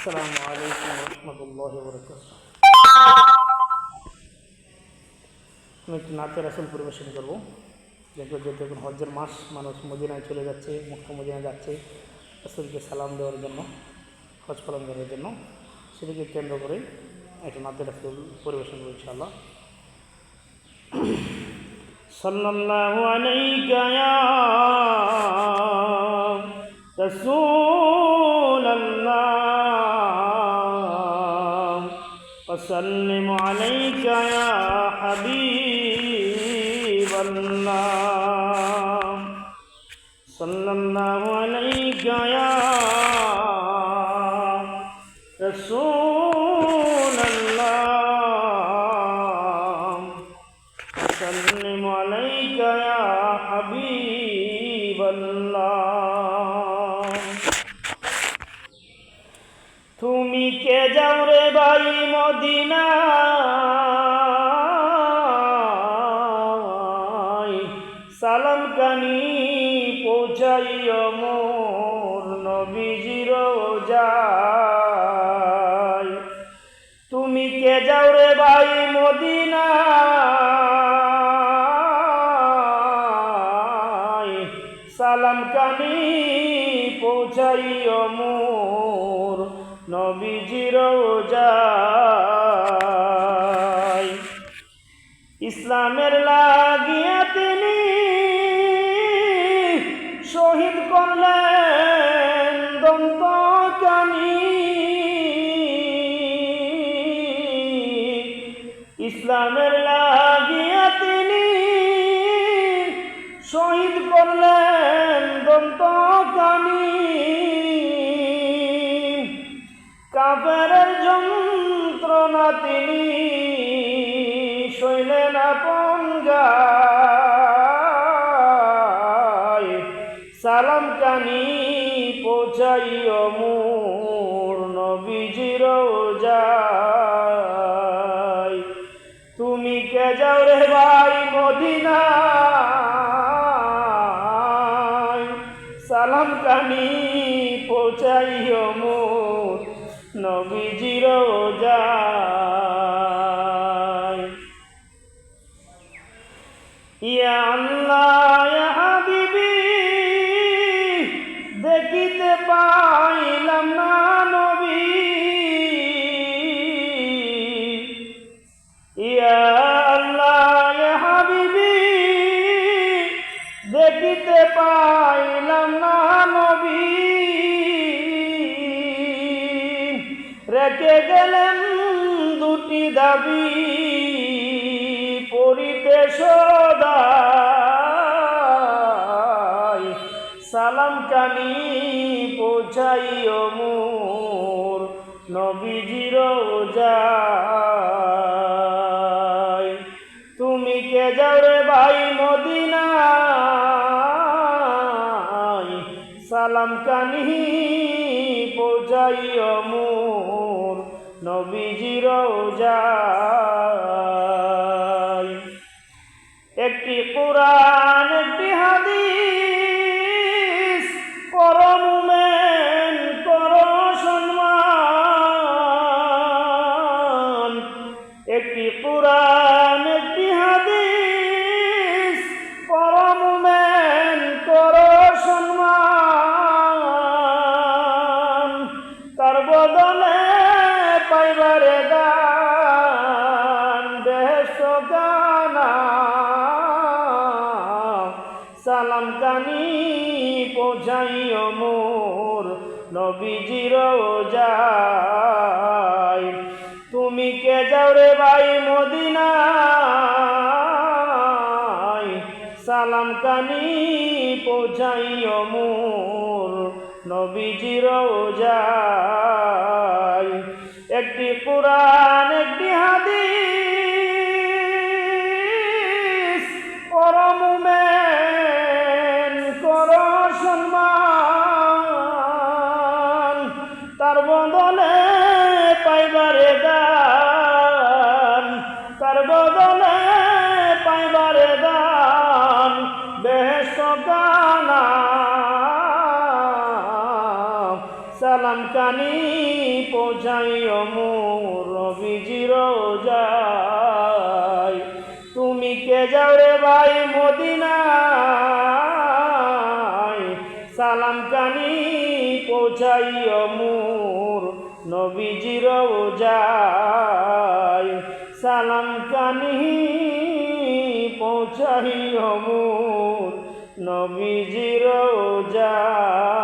আসসালামু আলাইকুম রহমতুল্লাহি ওয়া বারাকাতুহু। আমি একটি নাতে রাসূল পরিবেশন করব। যেহেতু এখন হজ্জের মাস, মানুষ মদিনায় চলে যাচ্ছে, মক্কা মদিনায় যাচ্ছে রাসূলকে সালাম দেওয়ার জন্য, হজ পালন করার জন্য। সেটিকে কেন্দ্র করে একটা নাতে রাসূল পরিবেশন করব ইনশাআল্লাহ। সাল্লাল্লাহু আলাইকা ইয়া রাসূলাল্লাহ وسلم عليك يا حبيب الله صلى الله عليك يا رسول الله وسلم عليك يا حبيب الله তুমি কে যাও রে ভাই মদিনায়, সালাম কানি পৌঁছাইও মোর নবীজির রোজায়। তুমি কে যাও রে ভাই মদিনায়, সালাম কানি পৌঁছাইও মোর নবীজির রোজায়। ইসলামের লাগিয়া তিনি শহীদ করলেন দন্তকানি, ইসলামের লাগিয়া তিনি শহীদ করলেন দন্তকানি। কাফেরের যন্ত্রণা তিনি সইলেন আপন গায়, সালাম কানি পৌঁছাইও মোর নবীজির রোজায়। তুমি কে যাও রে ভাই মদিনায়, সালাম কানি পৌঁছাইও মোর নবীজির রোজায়। ইয়া আল্লাহ ইয়া হাবিবি, দেখিতে পাইলাম না নবী। ইয়া আল্লাহ ইয়া হাবিবি, দেখিতে পাইলাম না নবী। রেখে গেলেন দুটি দাবি পড়িতে সদাই, সালাম কানি পৌঁছাইও মোর নবীজির রোজায়। তুমি কে যাও রে ভাই মদিনায়, সালাম কানি পৌঁছাইও মোর নবীজির রোজায়। একটি কোরআন একটি হাদিস করো মুমিন করো সম্মান, একটি কোরআন একটি হাদিস করো মুমিন করো সম্মান। তার বদলে পাইবারে দান বেহেশত গানা, সালাম কানি পৌঁছাইও মোর নবীজির রোজায়। তুমি কে যাও রে ভাই মদিনায়, সালাম কানি পৌঁছাইও মোর নবীজির রোজায়। একটি কোরআন একটি হাদিস করো মুমিন করো সম্মান, তার বদলে পাইবারে দান, তার বদলে পাইবারে দান বেহেশত গানা। সালাম কানি পৌঁছাইও মোর নবীজির রোজায়। তুমি কে যাও রে ভাই মদিনায়, সালাম কানি পৌঁছাইও মোর নবীজির রোজায়। সালাম কানি পৌঁছাইও মোর নবীজির রোজায়।